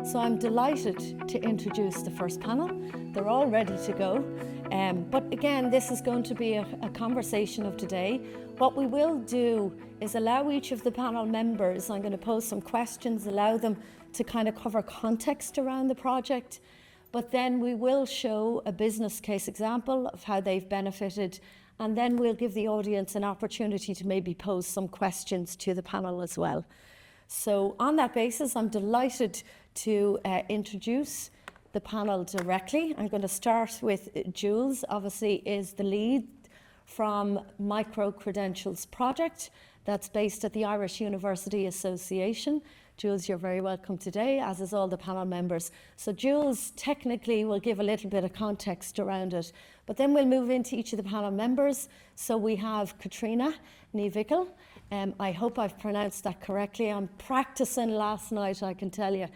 So I'm delighted to introduce the first panel. They're all ready to go. But again, this is going to be a conversation of today. What we will do is allow each of the panel members, I'm going to pose some questions, allow them to kind of cover context around the project. But then we will show a business case example of how they've benefited, and then we'll give the audience an opportunity to maybe pose some questions to the panel as well. So on that basis, I'm delighted to introduce the panel directly. I'm going to start with Jules, obviously is the lead from MicroCreds project that's based at the Irish University Association. Jules, you're very welcome today, as is all the panel members. So Jules technically will give a little bit of context around it, but then we'll move into each of the panel members. So we have Katrina Nievikel. I hope I've pronounced that correctly. I'm practicing last night, I can tell you.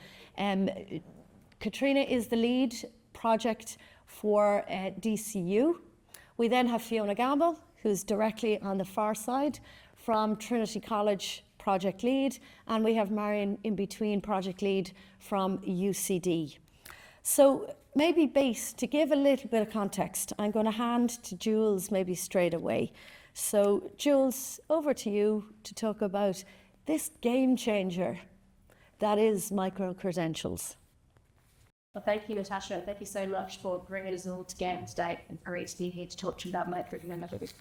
Katrina is the lead project for DCU. We then have Fiona Gamble, who's directly on the far side from Trinity College project lead, and we have Marion in between project lead from UCD. So maybe to give a little bit of context, I'm going to hand to Jules maybe straight away. So Jules, over to you to talk about this game changer that is MicroCreds. Well, thank you, Natasha. Thank you so much for bringing us all together today and for being here to talk to you about MicroCreds.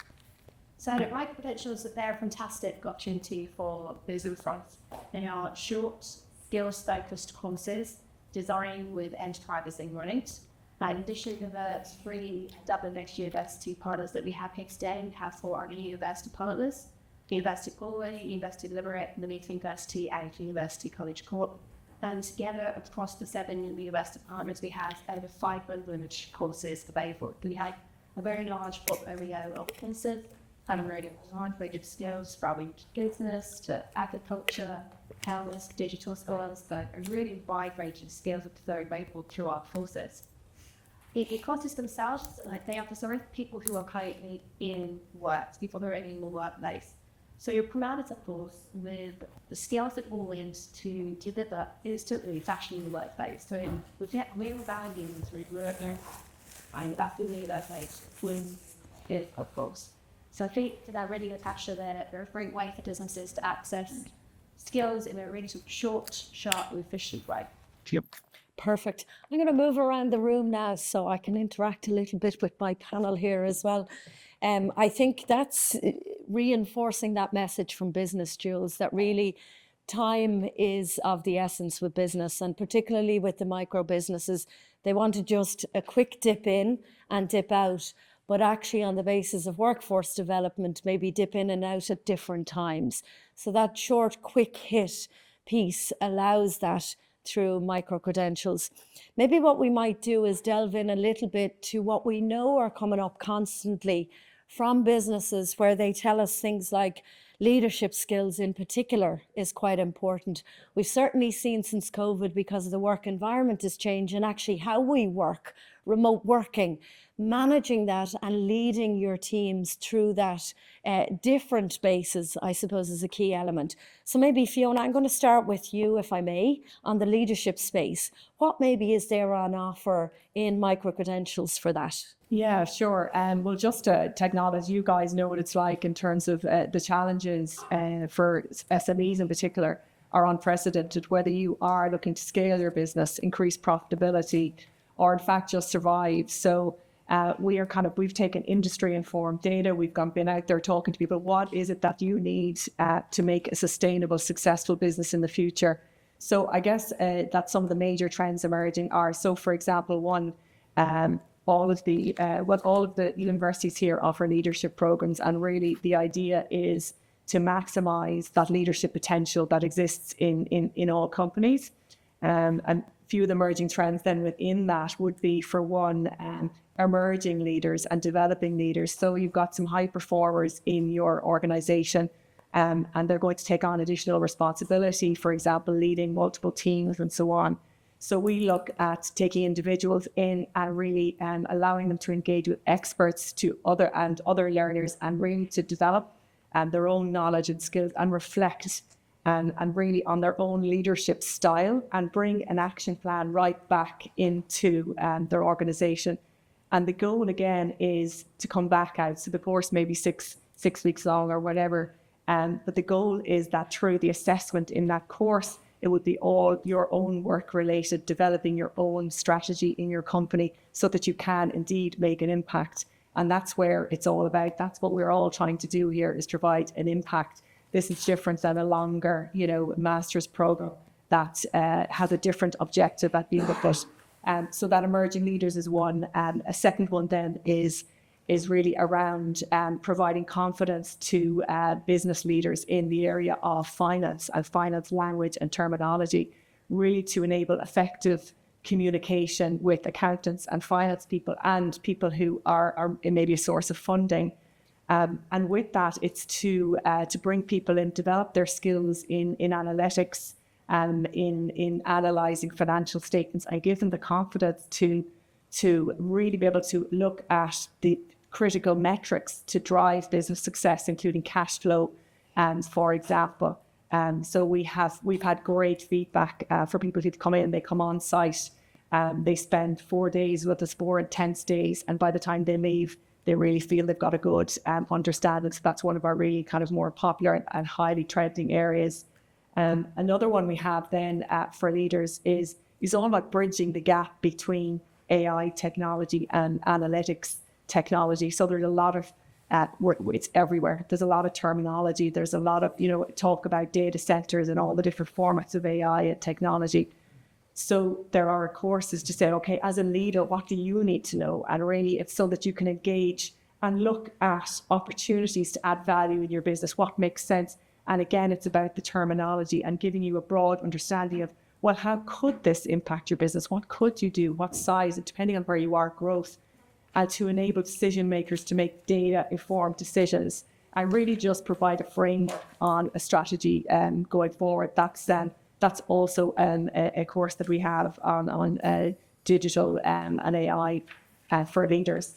So MicroCreds, they're a fantastic opportunity for business fronts. They are short, skills-focused courses designed with enterprises in running. In addition to the 3 Dublin-based university partners that we have here today, we have 4 other university partners: University of Galway, University of Limerick, Limerick University, and University College Cork. And together across the 7 university partners, we have over 500 courses available. We have a very large portfolio of courses and a range of skills from business to agriculture, health, digital skills, but a really wide range of skills that are available through our courses. The courses themselves, they are for people who are currently in work, people who are in the workplace. So you're promoted, of course, with the skills that all in to deliver instantly fashion in the workplace. So we get real value through learning, and that's the way that is, of course. So I think that really, Natasha, they're a great way for businesses to access skills in a really sort of short, sharp, efficient way. Yep. Perfect. I'm going to move around the room now so I can interact a little bit with my panel here as well. I think that's reinforcing that message from business, Jules, that really time is of the essence with business, and particularly with the micro businesses. They want to just a quick dip in and dip out, but actually on the basis of workforce development, maybe dip in and out at different times. So that short, quick hit piece allows that through MicroCreds. Maybe what we might do is delve in a little bit to what we know are coming up constantly from businesses, where they tell us things like leadership skills in particular is quite important. We've certainly seen since COVID, because the work environment is changing, actually how we work, remote working, managing that and leading your teams through that different spaces, I suppose, is a key element. So maybe Fiona, I'm going to start with you, if I may, on the leadership space. What maybe is there on offer in MicroCreds for that? Yeah, sure. Well, just to acknowledge, you guys know what it's like in terms of the challenges for SMEs in particular are unprecedented, whether you are looking to scale your business, increase profitability, or in fact just survive. So we've taken industry-informed data. We've been out there talking to people. What is it that you need to make a sustainable, successful business in the future? So I guess that some of the major trends emerging are, so for example, one, all of the universities here offer leadership programs, and really the idea is to maximize that leadership potential that exists in all companies. And a few of the emerging trends then within that would be, for one, emerging leaders and developing leaders. So you've got some high performers in your organization, and they're going to take on additional responsibility, for example, leading multiple teams and so on. So we look at taking individuals in and really allowing them to engage with experts to other learners, and really to develop their own knowledge and skills and reflect and really on their own leadership style, and bring an action plan right back into their organization. And the goal again is to come back out. So the course may be six weeks long or whatever. But the goal is that through the assessment in that course, it would be all your own work related, developing your own strategy in your company so that you can indeed make an impact. And that's where it's all about. That's what we're all trying to do here, is provide an impact. This is different than a longer, master's program that has a different objective at the end of it. So that emerging leaders is one. A second one then is really around providing confidence to business leaders in the area of finance and finance language and terminology, really to enable effective communication with accountants and finance people and people who are maybe a source of funding. And with that, it's to bring people in, develop their skills in analytics, in analysing financial statements, and give them the confidence to really be able to look at the critical metrics to drive business success, including cash flow, for example. So we've had great feedback for people who've come in. They come on site, they spend 4 days with us, 4 intense days, and by the time they leave, they really feel they've got a good understanding. So that's one of our really kind of more popular and highly trending areas. Another one we have then for leaders is all about bridging the gap between AI technology and analytics technology. So there's a lot of it's everywhere. There's a lot of terminology. There's a lot of talk about data centers and all the different formats of AI and technology. So there are courses to say, okay, as a leader, what do you need to know? And really, it's so that you can engage and look at opportunities to add value in your business. What makes sense? And again, it's about the terminology and giving you a broad understanding of, well, how could this impact your business? What could you do? What size? And depending on where you are, growth. And to enable decision makers to make data-informed decisions and really just provide a framework on a strategy going forward. That's also a course that we have on digital and AI for leaders,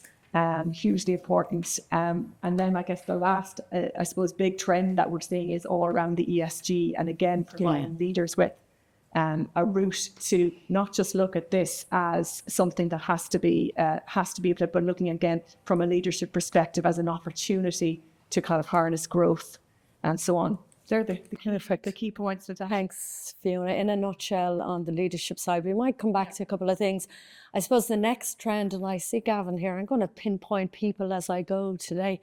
hugely important. And then I guess the last, I suppose, big trend that we're seeing is all around the ESG, and again, providing leaders with a route to not just look at this as something that has to be, but looking again from a leadership perspective as an opportunity to kind of harness growth and so on. They're the key points to that. Thanks, Fiona. In a nutshell, on the leadership side, we might come back to a couple of things. I suppose the next trend, and I see Gavin here, I'm going to pinpoint people as I go today.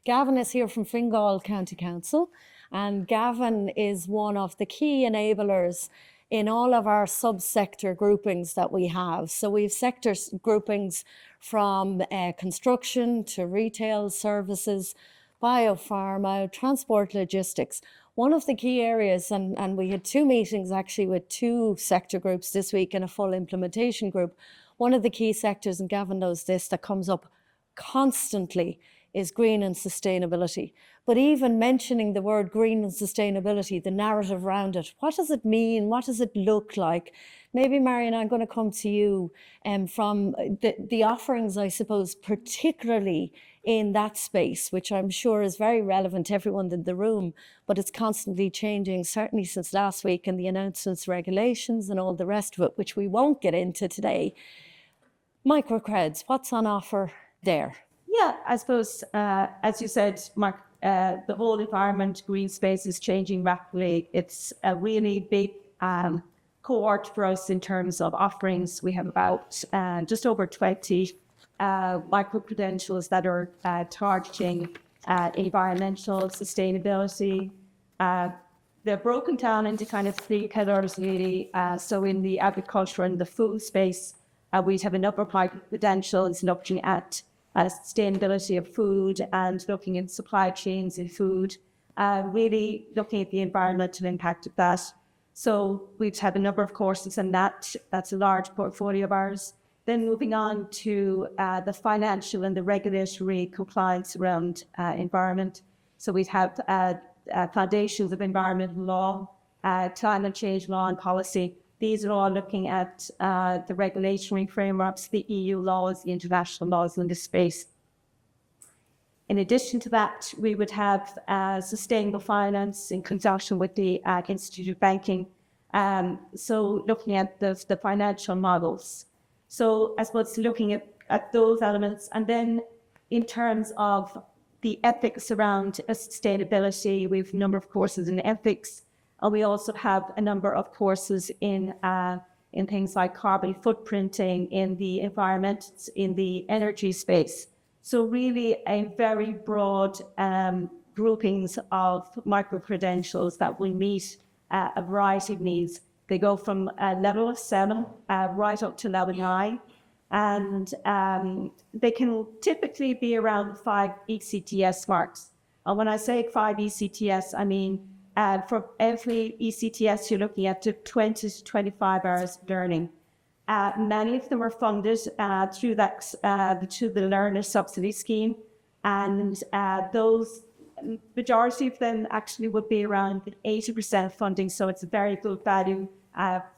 Gavin is here from Fingal County Council, and Gavin is one of the key enablers in all of our subsector groupings that we have. So we have sector groupings from construction to retail services, biopharma, transport, logistics. One of the key areas, and we had 2 meetings actually with 2 sector groups this week and a full implementation group. One of the key sectors, and Gavin knows this, that comes up constantly is green and sustainability. But even mentioning the word green and sustainability, the narrative around it, what does it mean? What does it look like? Maybe, Marion, I'm going to come to you from the offerings, I suppose, particularly in that space, which I'm sure is very relevant to everyone in the room, but it's constantly changing, certainly since last week, and the announcements, regulations and all the rest of it, which we won't get into today. MicroCreds, what's on offer there? Yeah, I suppose, as you said, Mark, the whole environment, green space is changing rapidly. It's a really big cohort for us in terms of offerings. We have about just over 20 micro-credentials that are targeting environmental sustainability. They're broken down into kind of 3 pillars, really. So in the agriculture and the food space, we'd have a number of micro-credentials looking at sustainability of food and looking at supply chains in food, really looking at the environmental impact of that. So we've had a number of courses in that. That's a large portfolio of ours. Then moving on to the financial and the regulatory compliance around environment. So we have foundations of environmental law, climate change law and policy. These are all looking at the regulatory frameworks, the EU laws, the international laws in this space. In addition to that, we would have sustainable finance in conjunction with the Institute of Banking. So looking at the financial models. So I suppose looking at those elements, and then in terms of the ethics around sustainability, we have a number of courses in ethics, and we also have a number of courses in things like carbon footprinting, in the environment, in the energy space. So really a very broad groupings of micro-credentials that will meet a variety of needs. They go from level 7 right up to level 9. And they can typically be around 5 ECTS marks. And when I say 5 ECTS, I mean for every ECTS you're looking at 20 to 25 hours learning. Many of them are funded through the Learner Subsidy Scheme, and those majority of them actually would be around 80% funding. So it's a very good value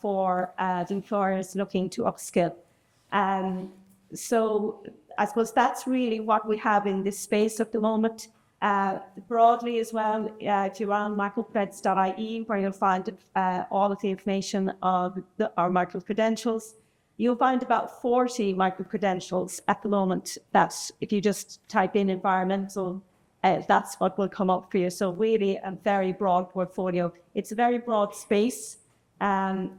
for the employers looking to upskill. So I suppose that's really what we have in this space at the moment. Broadly as well, if you're on MicroCreds.ie, where you'll find all of the information of our micro-credentials, you'll find about 40 micro-credentials at the moment that if you just type in environmental, that's what will come up for you. So really a very broad portfolio. It's a very broad space. And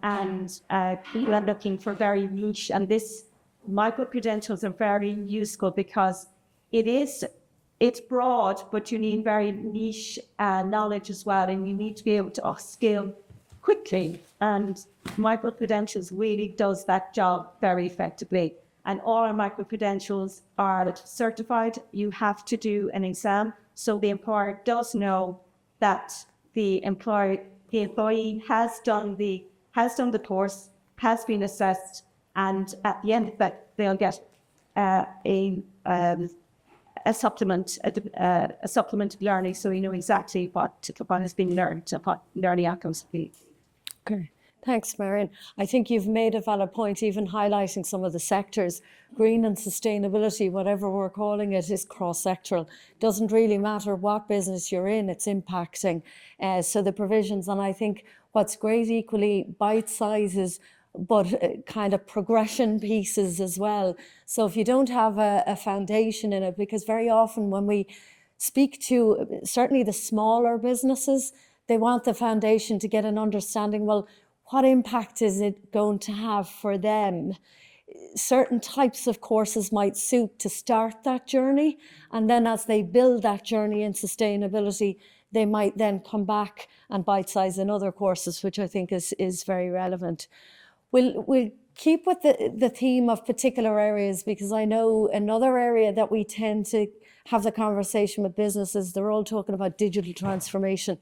people are looking for very niche, and this micro-credentials are very useful because it's broad, but you need very niche knowledge as well, and you need to be able to upskill quickly, and micro-credentials really does that job very effectively. And all our micro-credentials are certified. You have to do an exam, so the employer does know that the employee has done the course, has been assessed, and at the end of that, they'll get a supplement of learning, so you know exactly what has been learned, what learning outcomes be. Okay. Thanks, Marion. I think you've made a valid point, even highlighting some of the sectors. Green and sustainability, whatever we're calling it, is cross-sectoral. Doesn't really matter what business you're in, it's impacting. So the provisions, and I think what's great equally, bite sizes, but kind of progression pieces as well. So if you don't have a foundation in it, because very often when we speak to certainly the smaller businesses, they want the foundation to get an understanding, well, what impact is it going to have for them? Certain types of courses might suit to start that journey, and then as they build that journey in sustainability, they might then come back and bite-size in other courses, which I think is very relevant. We'll keep with the theme of particular areas, because I know another area that we tend to have the conversation with businesses, they're all talking about digital transformation.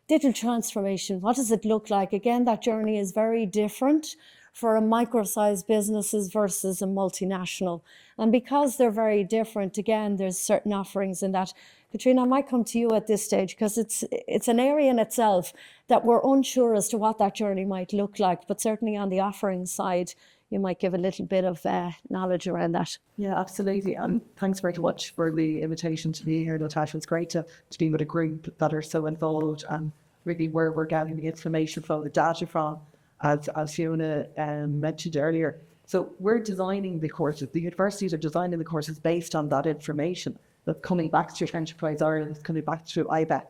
Digital transformation, what does it look like? Again, that journey is very different for a micro-sized businesses versus a multinational. And because they're very different, again, there's certain offerings in that. Katrina, I might come to you at this stage, because it's an area in itself that we're unsure as to what that journey might look like, but certainly on the offering side, you might give a little bit of knowledge around that. Yeah, absolutely. And thanks very much for the invitation to be here, Natasha. It's great to be with a group that are so involved, and really where we're getting the information from, the data from, as Fiona mentioned earlier. So we're designing the courses. The universities are designing the courses based on that information that's coming back through Enterprise Ireland, coming back through IBEC.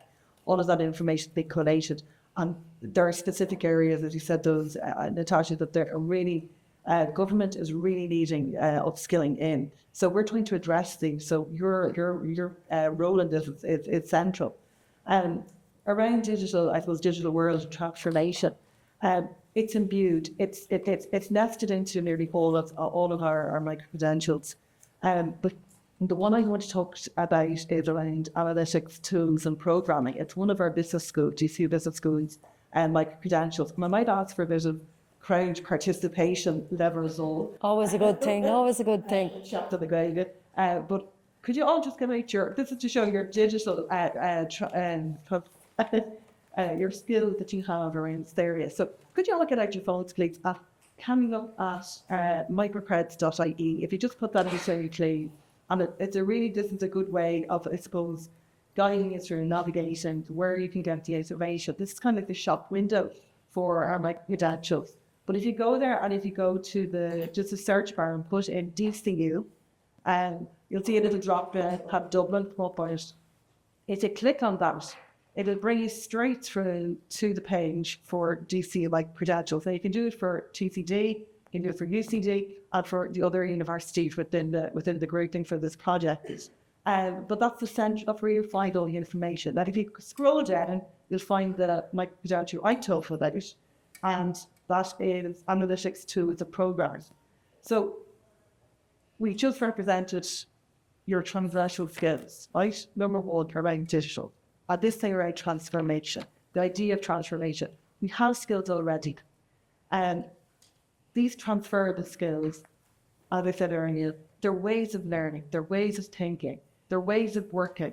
All of that information being collated. And there are specific areas, as you said, those, Natasha, that they're really, government is really needing upskilling in. So we're trying to address these. So your role in this is central. Around digital, I suppose, digital world transformation, it's imbued. It's nested into nearly all of our micro-credentials. But the one I want to talk about is around analytics, tools, and programming. It's one of our business schools, GCU business schools, and micro-credentials. And I might ask for a bit of crowd participation levels. Always a good thing. Always a good thing. Chat to the guy. But could you all just give out this is to show your digital your skill that you have around this area. So could you all get out your phones, please? Can you look at microcreds.ie? If you just put that into please, And this is a good way of, I suppose, guiding you through navigating where you can get the information. This is kind of the shop window for our micro-credentials. But if you go there and if you go to just a search bar and put in DCU, you'll see a little drop down, have Dublin come up on it. If you click on that, it'll bring you straight through to the page for DCU micro-credentials. Now you can do it for TCD, you can do it for UCD, and for the other universities within the grouping for this project. But that's the center of where you find all the information. Now if you scroll down, you'll find the micro-credential I talked about, and that is analytics tools and programs. So we just represented your transversal skills, right? Number one, around digital. And this thing around transformation, the idea of transformation. We have skills already. And these transferable skills, as I said earlier, they're ways of learning, they're ways of thinking, they're ways of working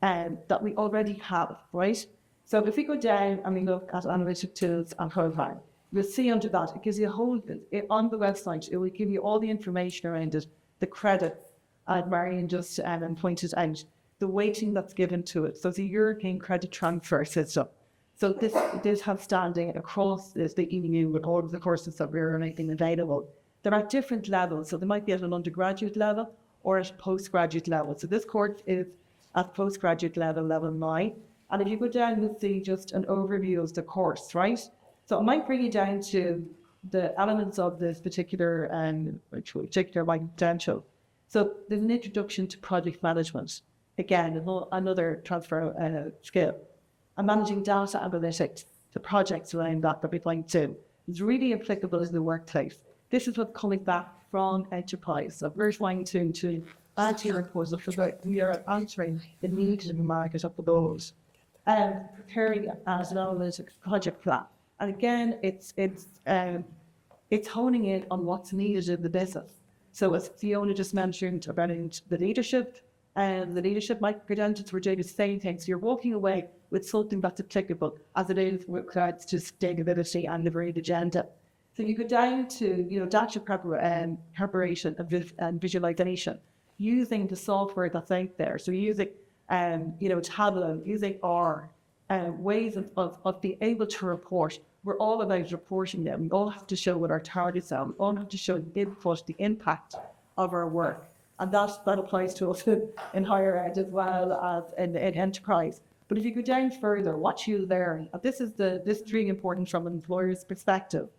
that we already have, right? So if we go down and we look at analytic tools and program, you'll see under that, it gives you a whole, on the website, it will give you all the information around it, the credit, and Marion just pointed out, the weighting that's given to it. So it's a European credit transfer system. So this has standing across the EU with all of the courses that we're making available. They're at different levels. So they might be at an undergraduate level or at a postgraduate level. So this course is at postgraduate level, level 9. And if you go down, you'll see just an overview of the course, right? So it might bring you down to the elements of this particular micro-credential. So there's an introduction to project management. Again, another transfer skill. And managing data analytics, the projects around that we're going to. It's really applicable in the workplace. This is what's coming back from enterprise. So we're trying to add to your proposal so that we are answering the needs of the market of the goals. And preparing it as an analytics project plan. And again, it's honing in on what's needed in the business. So as Fiona just mentioned about the leadership, and the leadership micro-credentials, we're doing the same thing. So you're walking away with something that's applicable as it is with regards to sustainability and the varied agenda. So you go down to, data preparation and visualization, using the software that's out there. So using, Tableau, using R, ways of being able to report. We're all about reporting them. We all have to show what our targets are. We all have to show the input, the impact of our work. And that applies to us in higher ed as well as in enterprise. But if you go down further, what you learn, and this is really important from an employer's perspective,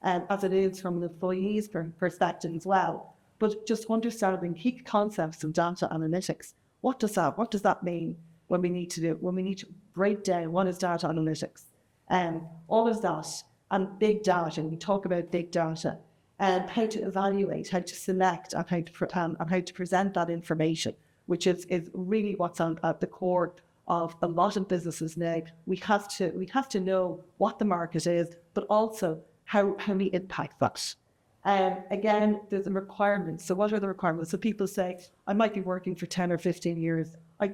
as it is from an employee's perspective as well. But just understanding key concepts of data analytics. What does that mean when we need to break down what is data analytics? All of that, and big data, and we talk about big data, and how to evaluate, how to select, and how to present that information, which is really what's at the core of a lot of businesses now. We have to know what the market is, but also how we impact that. Again, there's a requirement. So what are the requirements? So people say, I might be working for 10 or 15 years. I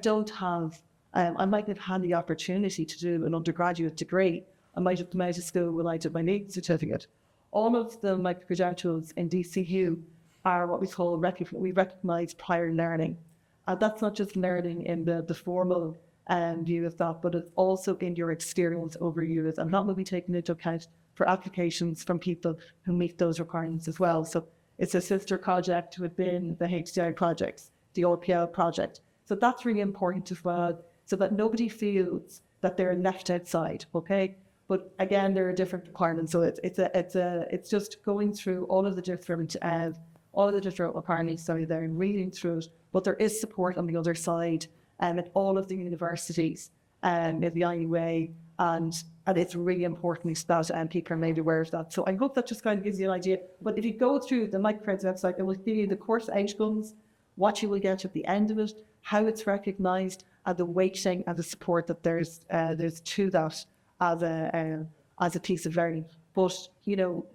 might have had the opportunity to do an undergraduate degree. I might have come out of school when I did my NEET certificate. All of the micro-credentials in DCU are what we call we recognise prior learning. That's not just learning in the formal view of that, but it's also in your experience over years, and that will be taken into account for applications from people who meet those requirements as well. So it's a sister project within the HDI projects, the RPL project. So that's really important as well, so that nobody feels that they're left outside, okay? But again, there are different requirements. So it's just going through all of the different requirements. So they're reading through it, but there is support on the other side, at all of the universities, in the IUA, and it's really important that people are made aware of that. So I hope that just kind of gives you an idea. But if you go through the MicroCreds website, it will give you the course outcomes, what you will get at the end of it, how it's recognised, and the weighting and the support that there's to that as a piece of learning. But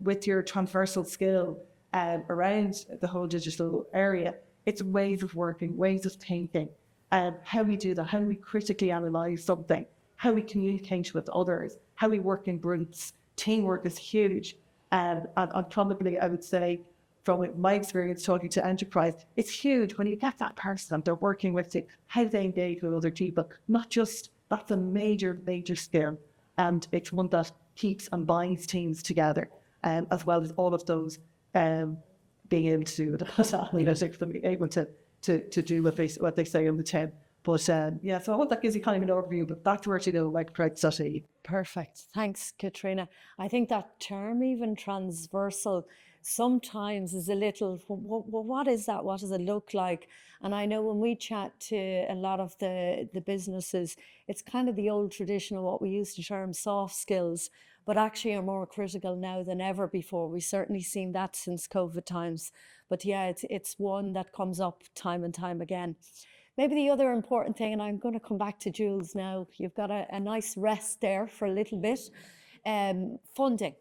with your transversal skill around the whole digital area, it's ways of working, ways of thinking, how we do that, how we critically analyse something, how we communicate with others, how we work in groups. Teamwork is huge, and probably I would say from my experience talking to enterprise, it's huge when you get that person and they're working with you, how they engage with other people, not just, that's a major, major skill. And it's one that keeps and binds teams together, as well as all of those being able to do the analytics, being able to do what they say on the tin. But yeah, so I hope that gives you kind of an overview, but that's where to know MicroCreds.ie. Perfect. Thanks, Katrina. I think that term, even transversal, sometimes is a little, what is that? What does it look like? And I know when we chat to a lot of the businesses, it's kind of the old tradition of what we used to term soft skills, but actually are more critical now than ever before. We've certainly seen that since COVID times. But yeah, it's one that comes up time and time again. Maybe the other important thing, and I'm going to come back to Jules now, you've got a nice rest there for a little bit. Funding.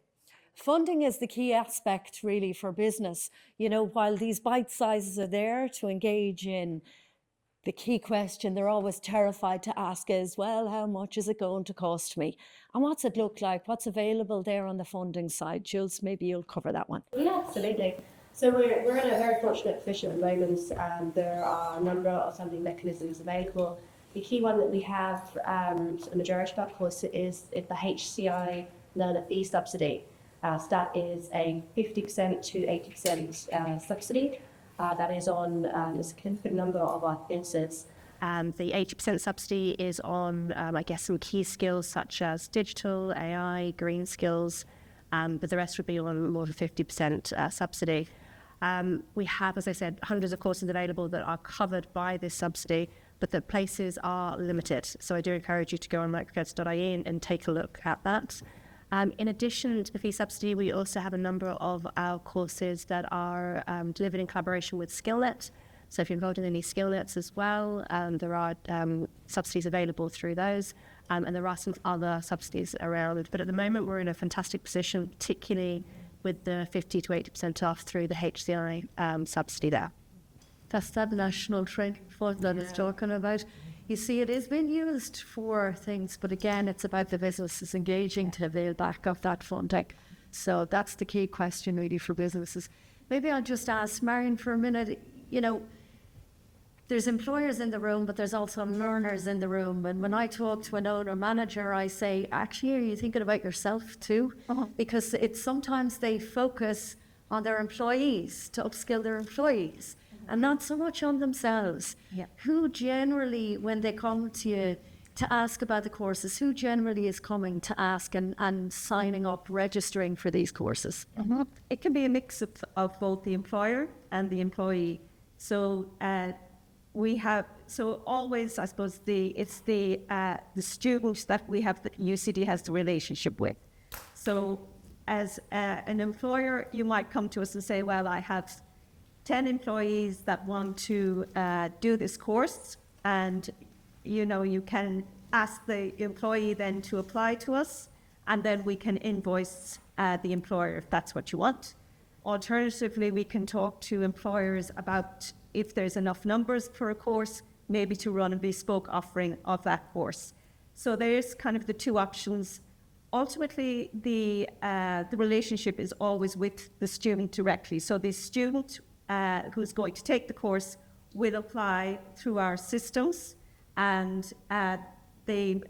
Funding is the key aspect really for business. You know, while these bite sizes are there to engage in, the key question they're always terrified to ask is, well, how much is it going to cost me? And what's it look like? What's available there on the funding side? Jules, maybe you'll cover that one. Yeah, absolutely. So we're in a very fortunate position at the moment, and there are a number of funding mechanisms available. The key one that we have, the majority of, course, is the HCI learner fee subsidy. So that is a 50% to 80% subsidy. That is on a significant number of our courses. The 80% subsidy is on, I guess, some key skills such as digital, AI, green skills, but the rest would be on more than 50% subsidy. We have, as I said, hundreds of courses available that are covered by this subsidy, but the places are limited. So I do encourage you to go on MicroCreds.ie and take a look at that. In addition to the fee subsidy, we also have a number of our courses that are delivered in collaboration with SkillNet. So if you're involved in any SkillNets as well, there are subsidies available through those. And there are some other subsidies around. But at the moment, we're in a fantastic position, particularly with the 50 to 80% off through the HCI subsidy there. That's that national training fund that is talking about. You see, it is being used for things, but again, it's about the businesses engaging to avail back of that funding. So that's the key question really for businesses. Maybe I'll just ask Marion for a minute, you know, there's employers in the room, but there's also learners in the room. And when I talk to an owner manager, I say, actually, are you thinking about yourself too? Because it's sometimes they focus on their employees to upskill their employees and not so much on themselves. Yeah. Who generally, when they come to you to ask about the courses, who generally is coming to ask and signing up, registering for these courses? It can be a mix of both the employer and the employee. So we have, so always, I suppose, it's the students that we have, that UCD has the relationship with. So as an employer, you might come to us and say, well, I have 10 employees that want to do this course, and you know, you can ask the employee then to apply to us, and then we can invoice the employer if that's what you want. Alternatively, we can talk to employers about if there's enough numbers for a course, maybe to run a bespoke offering of that course. So there's kind of the two options. Ultimately, the relationship is always with the student directly. So the student who's going to take the course will apply through our systems, and they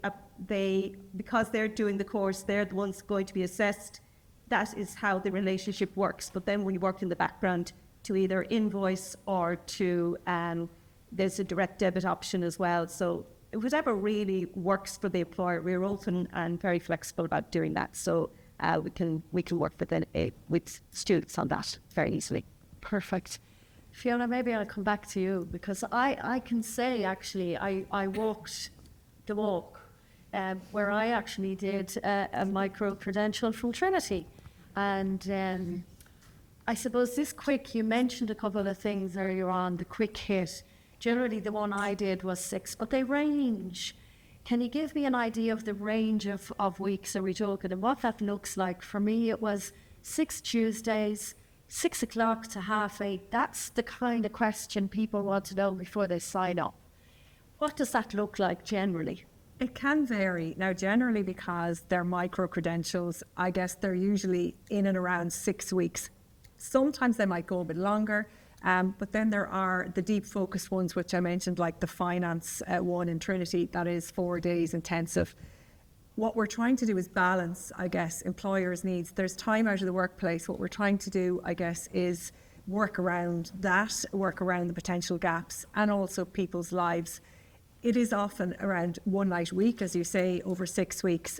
because they're doing the course, they're the ones going to be assessed. That is how the relationship works. But then we work in the background to either invoice or to there's a direct debit option as well. So whatever really works for the employer, we're open and very flexible about doing that. So we can work with students on that very easily. Perfect. Fiona, maybe I'll come back to you, because I can say, actually, I walked the walk where I actually did a micro-credential from Trinity. And I suppose this quick, you mentioned a couple of things earlier on, the quick hit. Generally, the one I did was 6, but they range. Can you give me an idea of the range of weeks are we talking and what that looks like? For me, it was 6 Tuesdays, 6 o'clock to 8:30. That's the kind of question people want to know before they sign up. What does that look like generally? It can vary. Now, generally, because they're micro-credentials, I guess they're usually in and around 6 weeks. Sometimes they might go a bit longer, but then there are the deep focused ones, which I mentioned, like the finance one in Trinity, that is 4 days intensive. What we're trying to do is balance, I guess, employers' needs. There's time out of the workplace. What we're trying to do, I guess, is work around that, work around the potential gaps, and also people's lives. It is often around one night a week, as you say, over 6 weeks.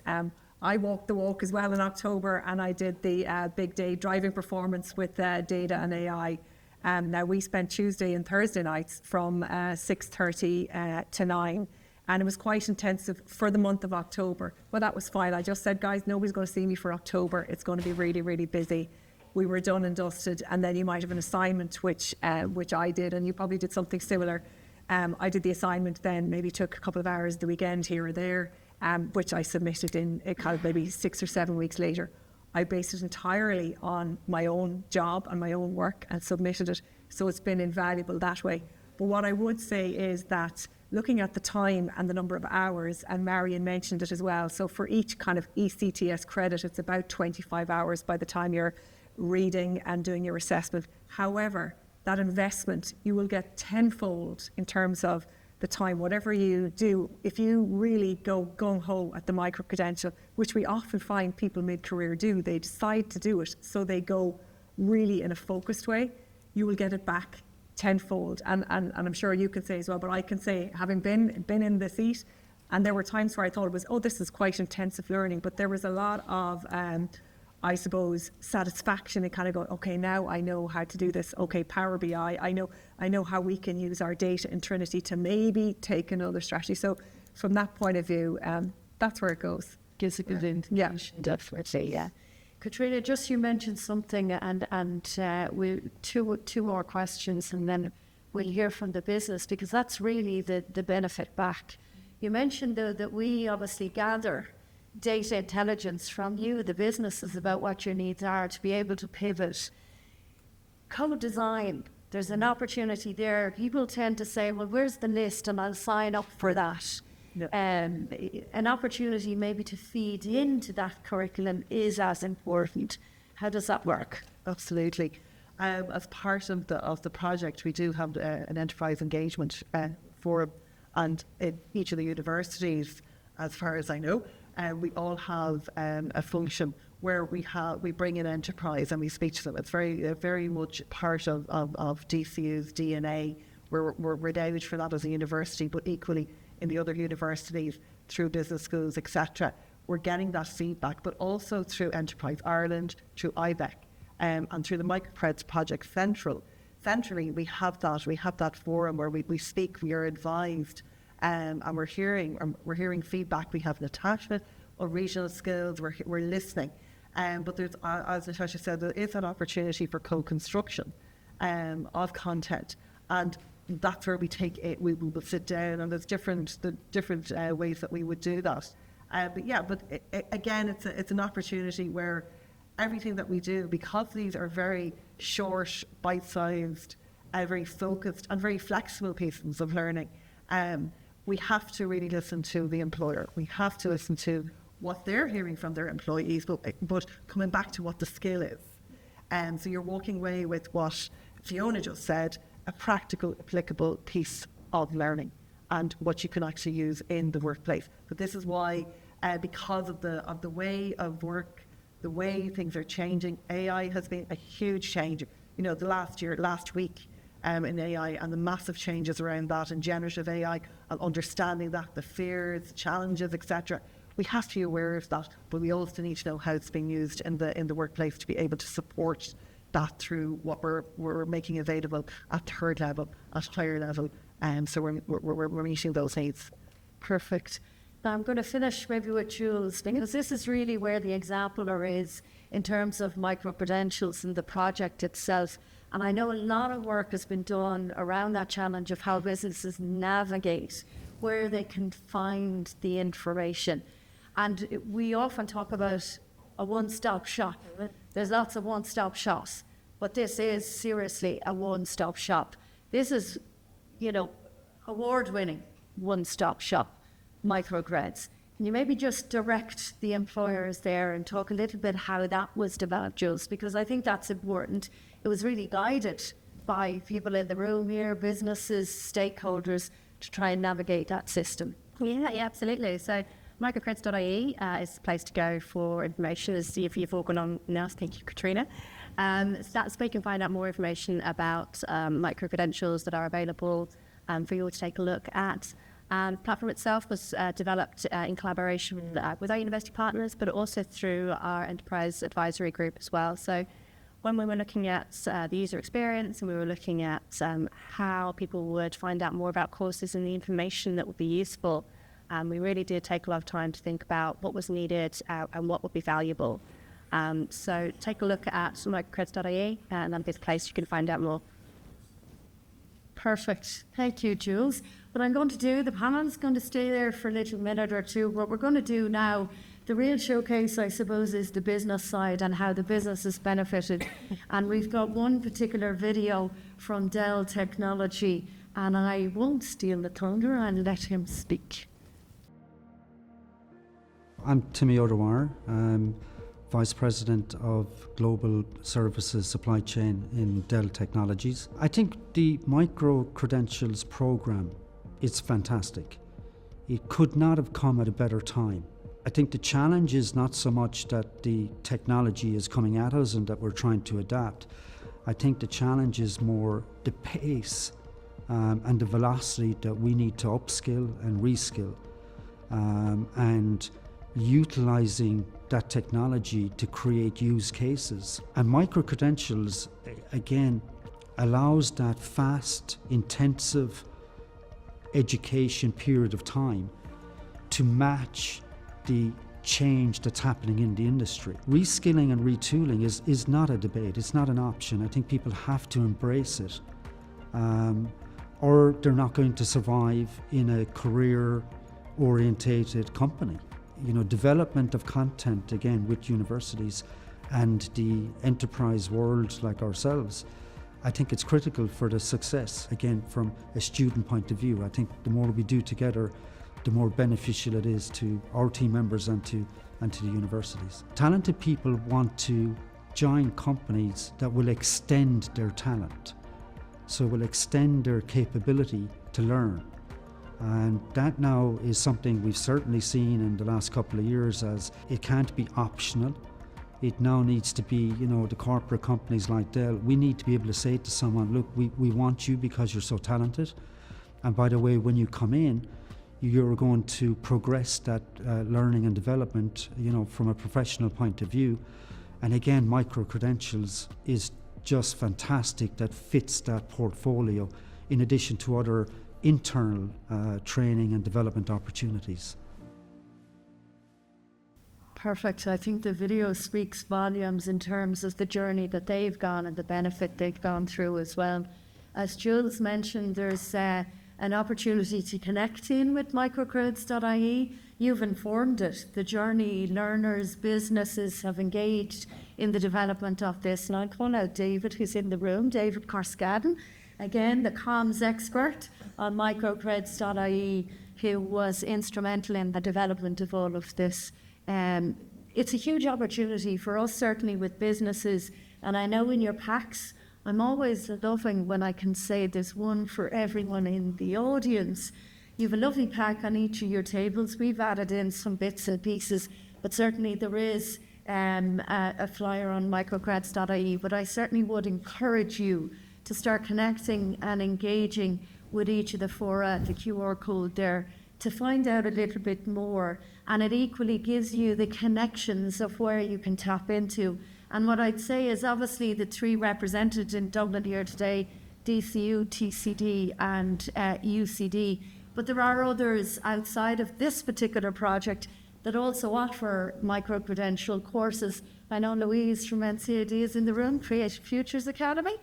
I walked the walk as well in October, and I did the big day driving performance with data and AI. Now we spent Tuesday and Thursday nights from 6:30 to 9, and it was quite intensive for the month of October. But that was fine. I just said, guys, nobody's going to see me for October. It's going to be really, really busy. We were done and dusted, and then you might have an assignment, which I did, and you probably did something similar. I did the assignment, then maybe took a couple of hours the weekend here or there, which I submitted in kind of maybe 6 or 7 weeks later. I based it entirely on my own job and my own work and submitted it. So it's been invaluable that way. But what I would say is that looking at the time and the number of hours, and Marion mentioned it as well, so for each kind of ECTS credit, it's about 25 hours by the time you're reading and doing your assessment. However, that investment, you will get tenfold in terms of the time, whatever you do. If you really go gung-ho at the micro-credential, which we often find people mid-career do, they decide to do it, so they go really in a focused way, you will get it back tenfold. And I'm sure you can say as well, but I can say, having been in the seat, and there were times where I thought it was, oh, this is quite intensive learning, but there was a lot of I suppose, satisfaction in kind of going, okay, now I know how to do this. Okay, Power BI, I know how we can use our data in Trinity to maybe take another strategy. So from that point of view, that's where it goes. Gives a good indication, definitely, yeah. Katrina, just you mentioned something, and we two more questions, and then we'll hear from the business, because that's really the benefit back. You mentioned, though, that we obviously gather data intelligence from you, the businesses, about what your needs are to be able to pivot. Co-design, there's an opportunity there. People tend to say, well, where's the list, and I'll sign up for that. Yeah. An opportunity maybe to feed into that curriculum is as important. How does that work? Absolutely. As part of the project, we do have an enterprise engagement forum, and in each of the universities, as far as I know, we all have a function where we bring in enterprise and we speak to them. It's very much part of DCU's DNA. We're renowned for that as a university, but equally in the other universities, through business schools, etc. We're getting that feedback, but also through Enterprise Ireland, through IBEC, and through the MicroCreds project centrally, we have that forum where we speak, we are advised, and we're hearing feedback. We have Natasha on regional skills. We're listening, but there's, as Natasha said, there is an opportunity for co-construction of content, and that's where we take it. We will sit down, and there's different ways that we would do that. Again, it's an opportunity where everything that we do, because these are very short, bite-sized, very focused and very flexible pieces of learning, we have to really listen to the employer. We have to listen to what they're hearing from their employees, but coming back to what the skill is. So you're walking away with what Fiona just said, a practical, applicable piece of learning and what you can actually use in the workplace. But this is why, because of the way of work, the way things are changing, AI has been a huge change. You know, the last week in AI, and the massive changes around that, and generative AI, and understanding that, the fears, challenges, etc. We have to be aware of that, but we also need to know how it's being used in the workplace to be able to support that through what we're making available at third level, at higher level, so we're meeting those needs. Perfect. Now I'm going to finish maybe with Jules, because this is really where the exemplar is in terms of micro-credentials and the project itself. And I know a lot of work has been done around that challenge of how businesses navigate where they can find the information. And we often talk about a one-stop shop. There's lots of one-stop shops, but this is seriously a one-stop shop. This is, award-winning one-stop shop, MicroCreds. Can you maybe just direct the employers there and talk a little bit how that was developed, Jules? Because I think that's important it was really guided by people in the room here, businesses, stakeholders, to try and navigate that system. Yeah, absolutely. So MicroCreds.ie is the place to go for information. As if you've all gone on now, thank you, Katrina. So that's where you can find out more information about micro-credentials that are available for you all to take a look at. The platform itself was developed in collaboration with our university partners, but also through our enterprise advisory group as well. So when we were looking at the user experience and we were looking at how people would find out more about courses and the information that would be useful, we really did take a lot of time to think about what was needed and what would be valuable. So take a look at MicroCreds.ie and that'll be the place you can find out more. Perfect. Thank you, Jules. What I'm going to do, the panel is going to stay there for a little minute or two. What we're going to do now, the real showcase, I suppose, is the business side and how the business has benefited. And we've got one particular video from Dell Technology, and I won't steal the thunder and let him speak. I'm Timmy O'Dwyer. I'm Vice President of Global Services Supply Chain in Dell Technologies. I think the micro-credentials program is fantastic. It could not have come at a better time. I think the challenge is not so much that the technology is coming at us and that we're trying to adapt. I think the challenge is more the pace and the velocity that we need to upskill and reskill, and utilizing that technology to create use cases. And micro-credentials, again, allows that fast, intensive education period of time to match the change that's happening in the industry. Reskilling and retooling is not a debate, it's not an option. I think people have to embrace it, or they're not going to survive in a career-orientated company. You know, development of content, again, with universities and the enterprise world like ourselves, I think it's critical for the success, again, from a student point of view. I think the more we do together, the more beneficial it is to our team members and to the universities. Talented people want to join companies that will extend their talent, so will extend their capability to learn. And that now is something we've certainly seen in the last couple of years, as it can't be optional. It now needs to be, you know, the corporate companies like Dell, we need to be able to say to someone, look, we want you because you're so talented. And by the way, when you come in, you're going to progress that learning and development, you know, from a professional point of view. And again, micro-credentials is just fantastic, that fits that portfolio, in addition to other internal training and development opportunities. Perfect. I think the video speaks volumes in terms of the journey that they've gone and the benefit they've gone through as well. As Jules mentioned, there's an opportunity to connect in with MicroCreds.ie. You've informed it. The journey learners, businesses have engaged in the development of this. And I'll call out David, who's in the room, David Carskaddon, again, the comms expert on MicroCreds.ie, who was instrumental in the development of all of this. It's a huge opportunity for us, certainly with businesses. And I know in your packs, I'm always loving when I can say there's one for everyone in the audience. You have a lovely pack on each of your tables. We've added in some bits and pieces, but certainly there is a flyer on MicroCreds.ie. But I certainly would encourage you to start connecting and engaging with each of the fora, the QR code there, to find out a little bit more. And it equally gives you the connections of where you can tap into. And what I'd say is obviously the three represented in Dublin here today, DCU, TCD and UCD. But there are others outside of this particular project that also offer micro-credential courses. I know Louise from NCAD is in the room, Creative Futures Academy.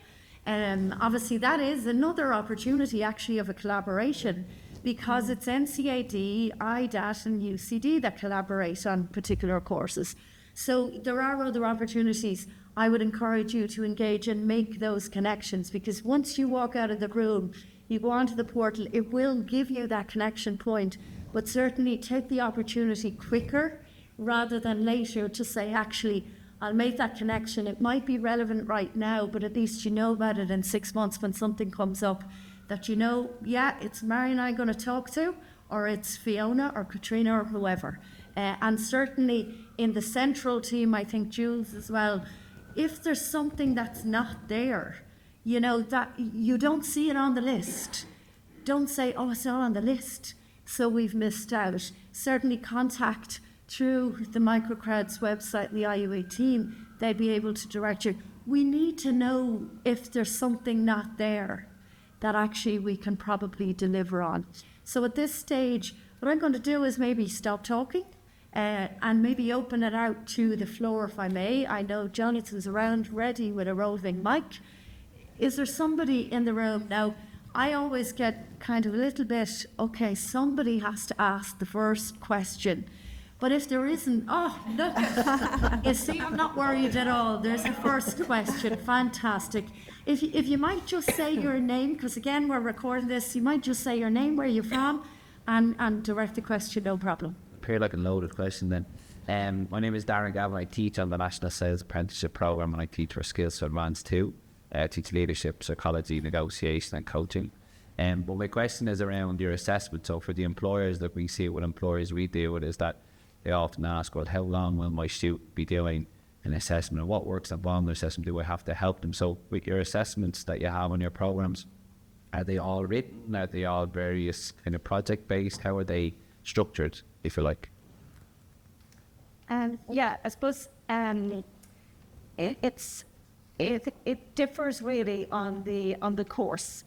Obviously that is another opportunity actually of a collaboration, because it's NCAD, IDAT and UCD that collaborate on particular courses. So there are other opportunities. I would encourage you to engage and make those connections, because once you walk out of the room, you go onto the portal, it will give you that connection point, but certainly take the opportunity quicker rather than later to say, actually, I'll make that connection. It might be relevant right now, but at least you know about it in 6 months when something comes up that you know, yeah, it's Marion I'm going to talk to, or it's Fiona or Katrina or whoever. And certainly in the central team, I think Jules as well, if there's something that's not there, you know, that you don't see it on the list, don't say, oh, it's not on the list, so we've missed out. Certainly contact through the MicroCreds website, the IUA team, they'd be able to direct you. We need to know if there's something not there that actually we can probably deliver on. So at this stage, what I'm going to do is maybe stop talking and maybe open it out to the floor, if I may. I know Jonathan's around, ready with a roving mic. Is there somebody in the room? Now, I always get kind of a little bit, okay, somebody has to ask the first question. But if there isn't, oh, look, you see, I'm not worried at all. There's the first question. Fantastic. If you might just say your name, because again, we're recording this, you might just say your name, where you're from, and direct the question, no problem. Appear like a loaded question then. My name is Darren Gavin. I teach on the National Sales Apprenticeship Programme, and I teach for Skills to Advance too. I teach leadership, psychology, negotiation and coaching. But my question is around your assessment. So for the employers that we see, what employers we deal with is that they often ask, well, how long will my student be doing an assessment, and what works involved in the assessment? Do I have to help them? So with your assessments that you have on your programs, are they all written? Are they all various kind of project based? How are they structured, if you like? Yeah, I suppose it differs really on the course.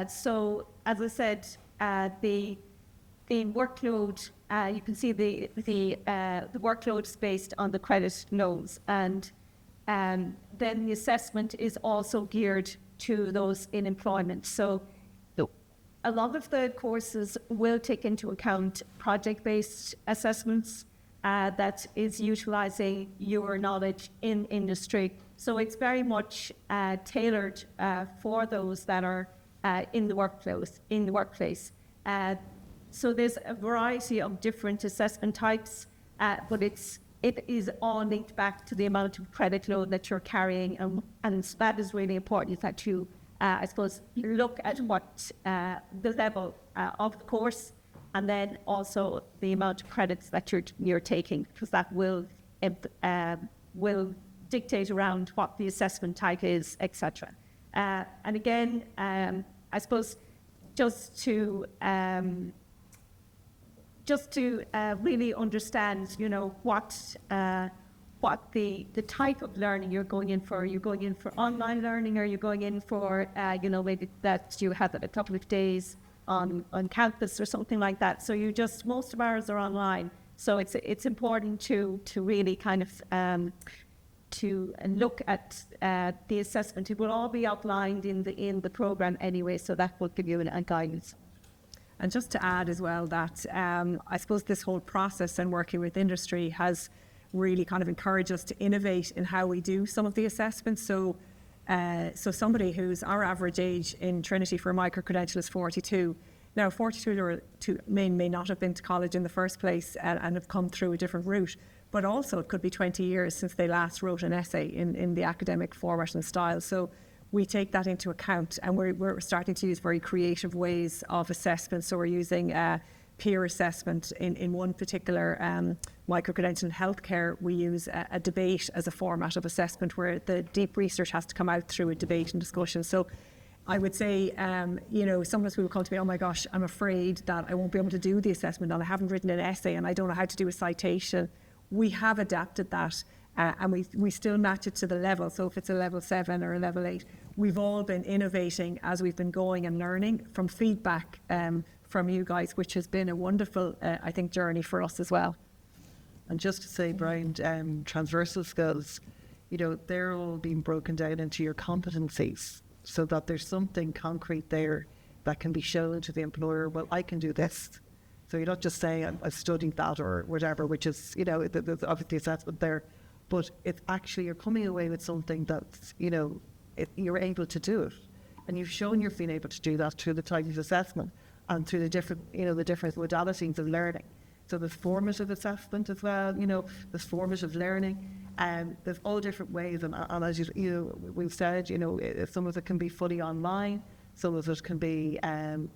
So as I said, the workload, you can see the workload is based on the credit loads, and then the assessment is also geared to those in employment. So a lot of the courses will take into account project-based assessments that is utilising your knowledge in industry. So it's very much tailored for those that are in the workplace. So there's a variety of different assessment types, but it is all linked back to the amount of credit load that you're carrying, and that is really important, that you, I suppose, look at what the level of the course, and then also the amount of credits that you're taking, because that will dictate around what the assessment type is, etc. And again, I suppose just to really understand, you know, what the type of learning you're going in for. Are you going in for online learning, or are you going in for, you know, maybe that you have a couple of days on campus or something like that? So most of ours are online. So it's important to really kind of to look at the assessment. It will all be outlined in the program anyway, so that will give you a guidance. And just to add as well that I suppose this whole process and working with industry has really kind of encouraged us to innovate in how we do some of the assessments. So somebody who's our average age in Trinity for microcredential is 42. Now 42 may not have been to college in the first place and have come through a different route, but also it could be 20 years since they last wrote an essay in the academic format and style. So we take that into account, and we're starting to use very creative ways of assessment. So we're using peer assessment in one particular microcredential in healthcare. We use a debate as a format of assessment where the deep research has to come out through a debate and discussion. So I would say, you know, sometimes people come to me, oh my gosh, I'm afraid that I won't be able to do the assessment, and I haven't written an essay, and I don't know how to do a citation. We have adapted that. And we still match it to the level. So if it's a level 7 or a level 8, we've all been innovating as we've been going and learning from feedback from you guys, which has been a wonderful, I think, journey for us as well. And just to say, Brian, transversal skills, you know, they're all being broken down into your competencies, so that there's something concrete there that can be shown to the employer. Well, I can do this. So you're not just saying I studied that or whatever, which is, you know, there's obviously assessment there. But it's actually, you're coming away with something that's, you know, you're able to do it. And you've shown you've been able to do that through the type of assessment and through the different, you know, the different modalities of learning. So there's formative assessment as well, you know, there's formative learning, and there's all different ways. And as we've said, you know, some of it can be fully online, some of it can be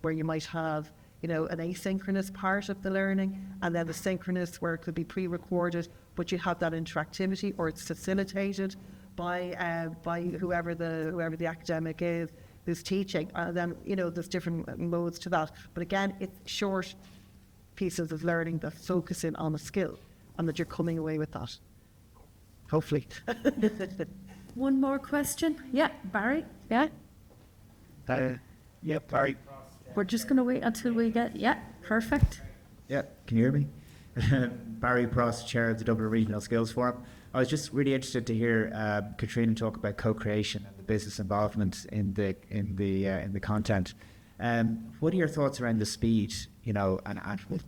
where you might have, you know, an asynchronous part of the learning, and then the synchronous where it could be pre-recorded, but you have that interactivity, or it's facilitated by whoever the academic is who's teaching. And then, you know, there's different modes to that. But again, it's short pieces of learning that focus in on a skill, and that you're coming away with that. Hopefully. One more question. Yeah, Barry. Yeah. Yeah, Barry. We're just going to wait until we get. Yeah, perfect. Yeah, can you hear me? Barry Pross, chair of the Dublin Regional Skills Forum. I was just really interested to hear Katrina talk about co-creation and the business involvement in the content. What are your thoughts around the speed? You know, and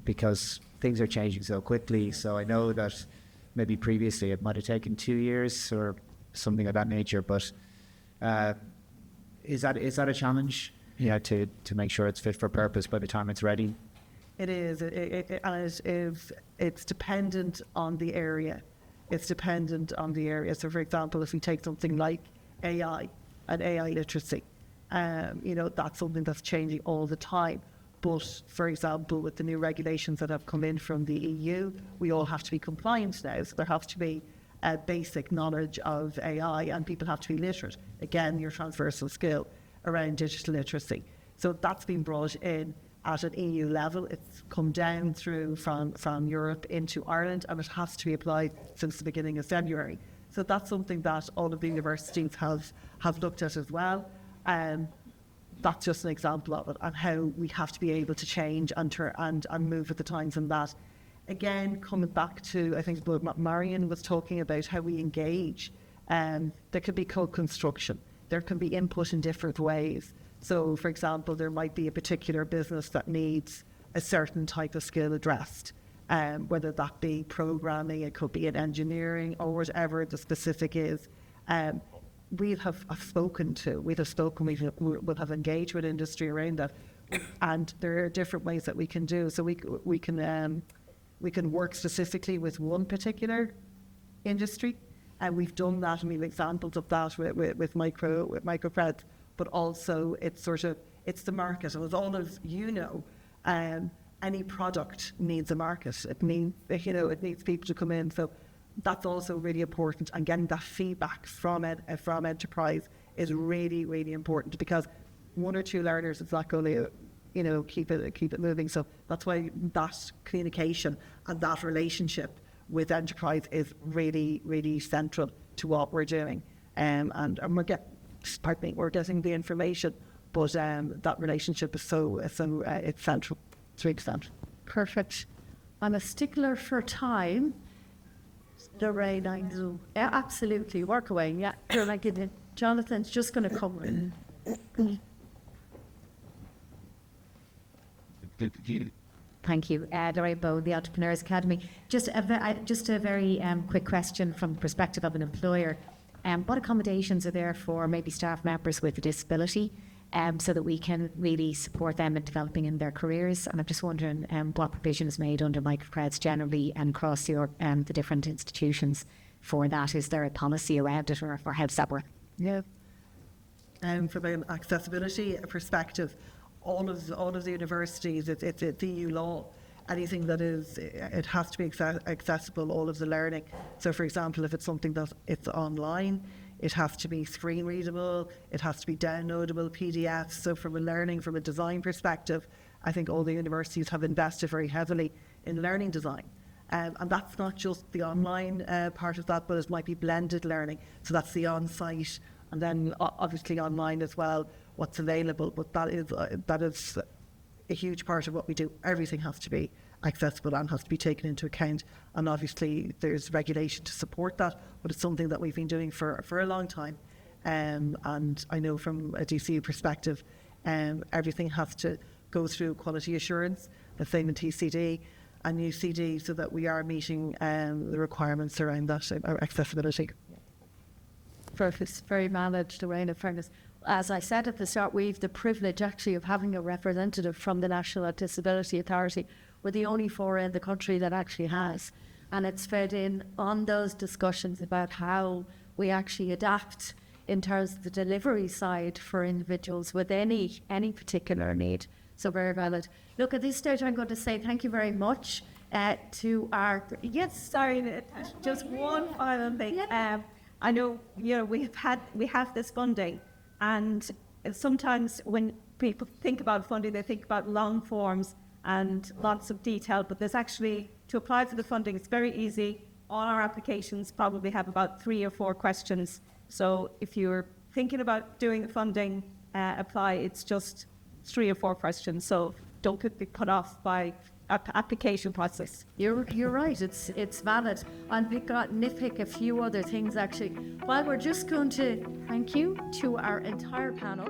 because things are changing so quickly. So I know that maybe previously it might have taken 2 years or something of that nature. But is that a challenge? You know, to make sure it's fit for purpose by the time it's ready. It is. It's dependent on the area. It's dependent on the area. So, for example, if we take something like AI and AI literacy, you know, that's something that's changing all the time. But, for example, with the new regulations that have come in from the EU, we all have to be compliant now. So there has to be a basic knowledge of AI, and people have to be literate. Again, your transversal skill around digital literacy. So that's been brought in at an EU level. It's come down through from Europe into Ireland, and it has to be applied since the beginning of February. So that's something that all of the universities have looked at as well. That's just an example of it, and how we have to be able to change and move with the times and that. Again, coming back to, I think what Marion was talking about, how we engage. There could be co-construction. There can be input in different ways. So, for example, there might be a particular business that needs a certain type of skill addressed, whether that be programming, it could be in engineering, or whatever the specific is. We'll have engaged with industry around that, and there are different ways that we can do. So we can work specifically with one particular industry, and we've done that, and we have examples of that with MicroCreds. But also it's the market. And as all of you know, any product needs a market. It needs people to come in. So that's also really important. And getting that feedback from enterprise is really, really important, because 1 or 2 learners is not going to, you know, keep it moving. So that's why that communication and that relationship with enterprise is really, really central to what we're doing. And we're getting the information, but that relationship is it's central. It's really central. Perfect. I'm a stickler for time. Lorraine, I know. Yeah, absolutely. Work away. Yeah, you're like it. Jonathan's just going to come in. Thank you. Lorraine Bowe, the Entrepreneurs Academy. Just a very quick question from the perspective of an employer. What accommodations are there for maybe staff members with a disability, so that we can really support them in developing in their careers? And I'm just wondering what provision is made under MicroCreds generally and across the different institutions for that. Is there a policy around it, or how does that work? Yeah. From an accessibility perspective, all of the universities, it's EU law. Anything that it has to be accessible, all of the learning. So, for example, if it's something that it's online, it has to be screen readable, it has to be downloadable PDFs. So from a design perspective, I think all the universities have invested very heavily in learning design. And that's not just the online part of that, but it might be blended learning. So that's the on-site, and then obviously online as well, what's available. But that is a huge part of what we do. Everything has to be accessible and has to be taken into account. And obviously there's regulation to support that, but it's something that we've been doing for a long time. And I know from a DCU perspective, everything has to go through quality assurance, the same in TCD and UCD, so that we are meeting the requirements around that, accessibility. Perfect. Very managed, Lorraine, in fairness. As I said at the start, we've the privilege actually of having a representative from the National Disability Authority We're the only fora in the country that actually has. And it's fed in on those discussions about how we actually adapt in terms of the delivery side for individuals with any particular need. So very valid. Look, at this stage, I'm going to say thank you very much to our... Yes, sorry, Natasha, just one final thing. I know, we have this funding, and sometimes when people think about funding, they think about long forms and lots of detail, but there's actually, to apply for the funding, it's very easy. All our applications probably have about 3 or 4 questions. So if you're thinking about doing the funding, apply, it's just 3 or 4 questions. So don't be put off by application process. You're right, it's valid. And we got nitpick a few other things actually. Well, we're just going to thank you to our entire panel.